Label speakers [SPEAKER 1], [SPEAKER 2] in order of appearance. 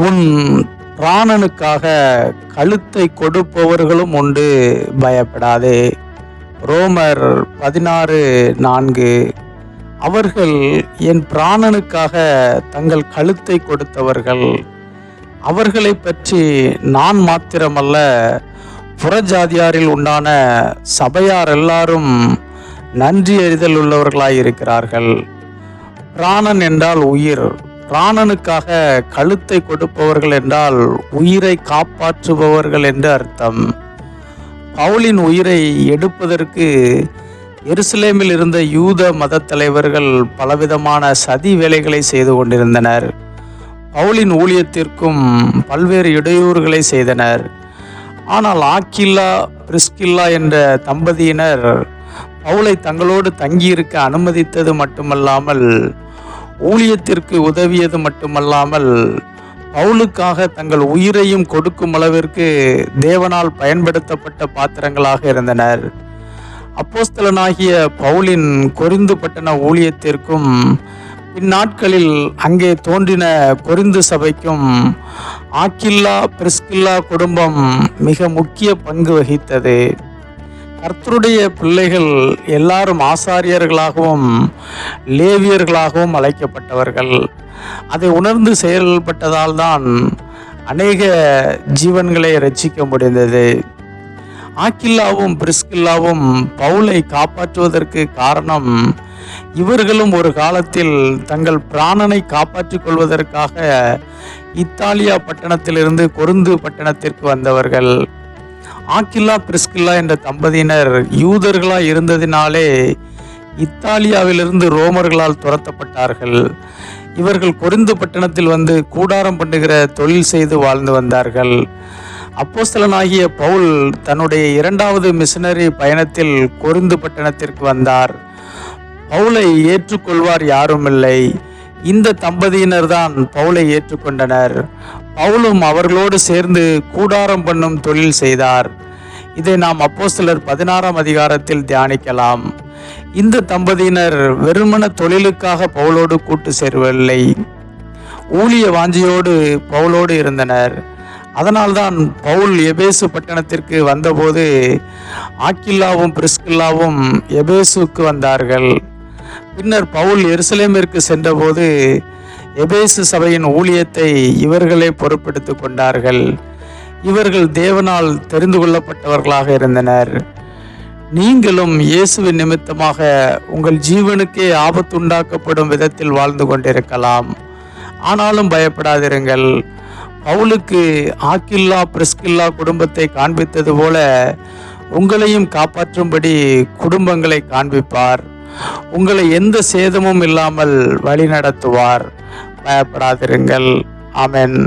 [SPEAKER 1] உன் பிராணனுக்காக கழுத்தை கொடுப்பவர்களும் உண்டு, பயப்படாதே. ரோமர் 16:4. அவர்கள் என் பிராணனுக்காக தங்கள் கழுத்தை கொடுத்தவர்கள். அவர்களை பற்றி நான் மாத்திரமல்ல, புறஜாதியாரில் உண்டான சபையார் எல்லாரும் நன்றி அறிதல் உள்ளவர்களாயிருக்கிறார்கள். பிராணன் என்றால் உயிர். பிராணனுக்காக கழுத்தை கொடுப்பவர்கள் என்றால் உயிரை காப்பாற்றுபவர்கள் என்று அர்த்தம். பவுலின் உயிரை எடுப்பதற்கு எருசலேமில் இருந்த யூத மத தலைவர்கள் பலவிதமான சதி வேலைகளை செய்து கொண்டிருந்தனர். பவுலின் ஊழியத்திற்கும் பல்வேறு இடையூறுகளை செய்தனர். ஆனால் ஆக்கில்லா பிரிஸ்கில்லா என்ற தம்பதியினர் பவுலை தங்களோடு தங்கியிருக்க அனுமதித்தது மட்டுமல்லாமல், ஊழியத்திற்கு உதவியது மட்டுமல்லாமல், பவுலுக்காக தங்கள் உயிரையும் கொடுக்கும் அளவிற்கு தேவனால் பயன்படுத்தப்பட்ட பாத்திரங்களாக இருந்தனர். அப்போஸ்தலனாகிய பவுலின் கொரிந்து பட்டண ஊழியத்திற்கும் பின்னாட்களில் அங்கே தோன்றின கொரிந்து சபைக்கும் ஆக்கில்லா பிரிஸ்கில்லா குடும்பம் மிக முக்கிய பங்கு வகித்தது. கர்த்தருடைய பிள்ளைகள் எல்லாரும் ஆசாரியர்களாகவும் லேவியர்களாகவும் அழைக்கப்பட்டவர்கள். அதை உணர்ந்து செயல்பட்டதால் தான் அநேக ஜீவன்களை ரட்சிக்க முடிந்தது. ஆக்கில்லாவும் பிரிஸ்கில்லாவும் பவுலை காப்பாற்றுவதற்கு காரணம், இவர்களும் ஒரு காலத்தில் தங்கள் பிராணனை காப்பாற்றிக் கொள்வதற்காக இத்தாலியா பட்டணத்திலிருந்து கொரிந்து பட்டணத்திற்கு வந்தவர்கள். ஆக்கில்லா பிரிஸ்கில்லா என்ற தம்பதியினர் யூதர்களாய் இருந்ததினாலே இத்தாலியாவிலிருந்து ரோமர்களால் துரத்தப்பட்டார்கள். இவர்கள் கொரிந்து பட்டணத்தில் வந்து கூடாரம் பண்ணுகிற தொழில் செய்து வாழ்ந்து வந்தார்கள். அப்போஸ்தலனாகிய பவுல் தன்னுடைய 2வது மிஷனரி பயணத்தில் கொரிந்து பட்டணத்திற்கு வந்தார். பவுலை ஏற்றுக்கொள்வார் யாருமில்லை. இந்த தம்பதியினர் தான் பவுலை ஏற்றுக்கொண்டனர். பவுலும் அவர்களோடு சேர்ந்து கூடாரம் பண்ணும் தொழில் செய்தார். இதை நாம் அப்போஸ்தலர் 16ஆம் அதிகாரத்தில் தியானிக்கலாம். இந்த தம்பதியினர் வெறுமன தொழிலுக்காக பவுலோடு கூட்டு சேரவில்லை, ஊழிய வாஞ்சியோடு பவுலோடு இருந்தனர். அதனால்தான் பவுல் எபேசு பட்டணத்திற்கு வந்தபோது ஆக்கில்லாவும் பிரிஸ்கில்லாவும் எபேசுக்கு வந்தார்கள். பின்னர் பவுல் எருசலேமிற்கு சென்றபோது எபேசு சபையின் ஊழியத்தை இவர்களே பொறுப்பெடுத்து கொண்டார்கள். இவர்கள் தேவனால் தெரிந்து கொள்ளப்பட்டவர்களாக இருந்தனர். நீங்களும் இயேசுவின் நிமித்தமாக உங்கள் ஜீவனுக்கே ஆபத்துண்டாக்கப்படும் விதத்தில் வாழ்ந்து கொண்டிருக்கலாம். ஆனாலும் பயப்படாதிருங்கள். பவுலுக்கு ஆக்கில்லா பிரிஸ்கில்லா குடும்பத்தை காண்பித்தது போல உங்களையும் காப்பாற்றும்படி குடும்பங்களை காண்பிப்பார். உங்களை எந்த சேதமும் இல்லாமல் வழி நடத்துவார். பயப்படாதிருங்கள். ஆமென்.